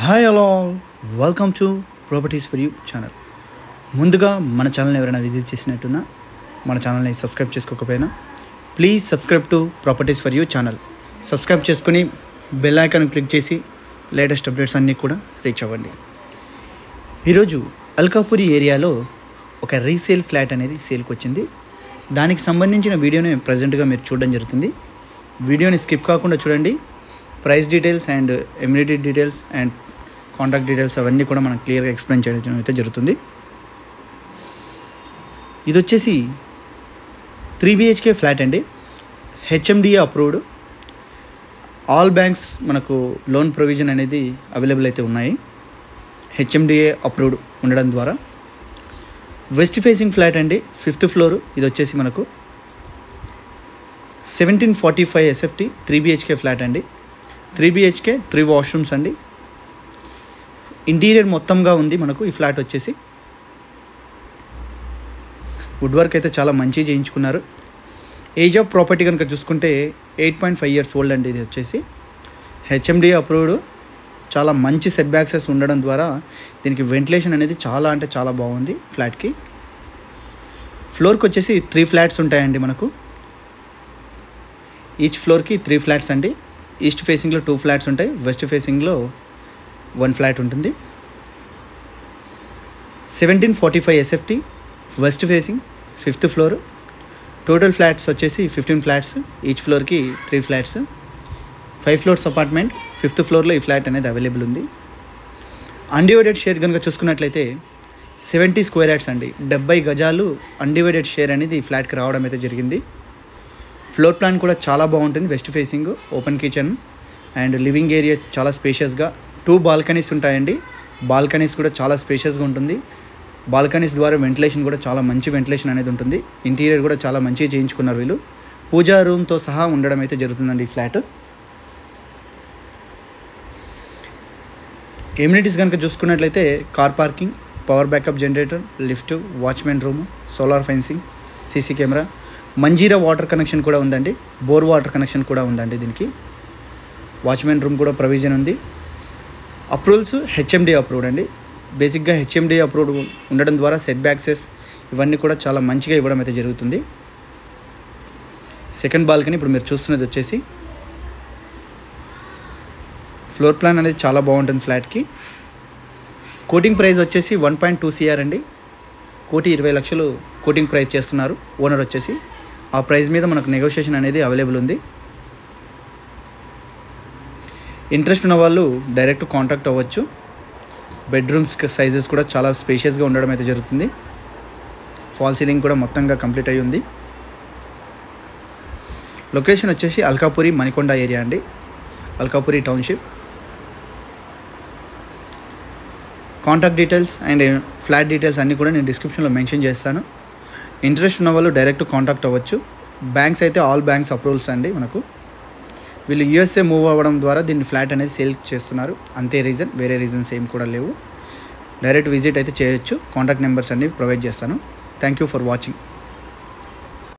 Hi hello welcome to properties for you channel. ముందుగా మన ఛానల్ని ఎవరైనా విజిట్ చేసినట్టున్నా మన ఛానల్ని సబ్స్క్రైబ్ చేసుకోకపోయినా please subscribe to properties for you channel. Subscribe చేసుకుని బెల్ ఐకాన్ క్లిక్ చేసి లేటెస్ట్ అప్డేట్స్ అన్నీ కూడా రీచ్ అవ్వండి. ఈరోజు అల్కాపురి ఏరియాలో ఒక రీసేల్ ఫ్లాట్ అనేది సేల్కి వచ్చింది. దానికి సంబంధించిన వీడియోని ప్రజెంట్గా మీరు చూడడం జరుగుతుంది. వీడియోని స్కిప్ కాకుండా చూడండి. Price details and ఎమ్యూనిటీ details and contact details అవన్నీ కూడా మనం క్లియర్గా ఎక్స్ప్లెయిన్ చేయడం అయితే జరుగుతుంది. ఇది వచ్చేసి 3 BHK ఫ్లాట్ అండి. HMDA approved. ఆల్ బ్యాంక్స్ మనకు లోన్ ప్రొవిజన్ అనేది అవైలబుల్ అయితే ఉన్నాయి. HMDA అప్రూవ్డ్ ఉండడం ద్వారా వెస్ట్ ఫేసింగ్ ఫ్లాట్ అండి. 5th floor. ఇది వచ్చేసి మనకు 1745 SFT 3 BHK ఫ్లాట్ అండి. 3 BHK 3 వాష్రూమ్స్ అండి. ఇంటీరియర్ మొత్తంగా ఉంది మనకు ఈ ఫ్లాట్ వచ్చేసి. వుడ్ వర్క్ అయితే చాలా మంచిగా చేయించుకున్నారు. ఏజ్ ఆఫ్ ప్రాపర్టీ కనుక చూసుకుంటే 8.5 years ఓల్డ్ అండి. ఇది వచ్చేసి HMDA అప్రూవ్డ్. చాలా మంచి సెట్ బ్యాక్సెస్ ఉండడం ద్వారా దీనికి వెంటిలేషన్ అనేది చాలా అంటే చాలా బాగుంది ఫ్లాట్కి. ఫ్లోర్కి వచ్చేసి 3 ఫ్లాట్స్ ఉంటాయండి మనకు. ఈచ్ ఫ్లోర్కి 3 ఫ్లాట్స్ అండి. ఈస్ట్ ఫేసింగ్లో 2 ఫ్లాట్స్ ఉంటాయి. వెస్ట్ ఫేసింగ్లో 1 ఫ్లాట్ ఉంటుంది. 1745 SFT west facing 5th floor. Total flats వచ్చేసి 15 ఫ్లాట్స్. ఈచ్ ఫ్లోర్కి 3 ఫ్లాట్స్. 5 floors apartment. 5th ఫ్లోర్లో ఈ ఫ్లాట్ అనేది అవైలబుల్ ఉంది. అన్డివైడెడ్ షేర్ కనుక చూసుకున్నట్లయితే 70 square yards అండి. 70 గజాలు అన్డివైడెడ్ షేర్ అనేది ఈ ఫ్లాట్కి రావడం అయితే జరిగింది. ఫ్లోర్ ప్లాన్ కూడా చాలా బాగుంటుంది. West facing, open kitchen and living area చాలా స్పేషియస్గా. 2 బాల్కనీస్ ఉంటాయండి. బాల్కనీస్ కూడా చాలా స్పేషియస్గా ఉంటుంది. బాల్కనీస్ ద్వారా వెంటిలేషన్ కూడా చాలా మంచి వెంటిలేషన్ అనేది ఉంటుంది. ఇంటీరియర్ కూడా చాలా మంచిగా చేయించుకున్నారు వీళ్ళు. పూజా రూమ్తో సహా ఉండడం అయితే జరుగుతుందండి ఈ ఫ్లాట్. ఎమ్యూనిటీస్ కనుక చూసుకున్నట్లయితే car parking, power backup generator, lift, watchman room, solar fencing, CC camera, Manjira water connection కూడా ఉందండి. బోర్ వాటర్ కనెక్షన్ కూడా ఉందండి దీనికి. వాచ్మెన్ రూమ్ కూడా ప్రొవిజన్ ఉంది. అప్రూవల్స్ HMDA అప్రూవ్డ్ అండి. బేసిక్గా HMDA అప్రూవ్డ్ ఉండడం ద్వారా సెట్ బ్యాక్సెస్ ఇవన్నీ కూడా చాలా మంచిగా ఇవ్వడం అయితే జరుగుతుంది. సెకండ్ బాల్కనీ ఇప్పుడు మీరు చూస్తున్నది వచ్చేసి. ఫ్లోర్ ప్లాన్ అనేది చాలా బాగుంటుంది ఫ్లాట్కి. కోటింగ్ ప్రైస్ వచ్చేసి 1.2 CR అండి. 1,20,00,000 కోటింగ్ ప్రైస్ చేస్తున్నారు ఓనర్ వచ్చేసి. ఆ ప్రైస్ మీద మనకు నెగోషియేషన్ అనేది అవైలబుల్ ఉంది. ఇంట్రెస్ట్ ఉన్న వాళ్ళు డైరెక్ట్ కాంటాక్ట్ అవ్వచ్చు. బెడ్రూమ్స్ సైజెస్ కూడా చాలా స్పేషియస్గా ఉండడం అయితే జరుగుతుంది. ఫాల్ సీలింగ్ కూడా మొత్తంగా కంప్లీట్ అయ్యి ఉంది. లొకేషన్ వచ్చేసి అల్కాపురి మణికొండ ఏరియా అండి. Alkapuri township. Contact details and flat details అన్నీ కూడా నేను డిస్క్రిప్షన్లో మెన్షన్ చేస్తాను. ఇంట్రెస్ట్ ఉన్న వాళ్ళు డైరెక్ట్ కాంటాక్ట్ అవ్వచ్చు. బ్యాంక్స్ అయితే ఆల్ బ్యాంక్స్ అప్రూవల్స్ అండి మనకు. వీళ్ళు USA మూవ్ అవ్వడం ద్వారా దీన్ని ఫ్లాట్ అనేది సేల్ చేస్తున్నారు. అంతే రీజన్, వేరే రీజన్స్ ఏం కూడా లేవు. డైరెక్ట్ విజిట్ అయితే చేయొచ్చు. కాంటాక్ట్ నెంబర్స్ అన్ని ప్రొవైడ్ చేస్తాను. Thank you for watching.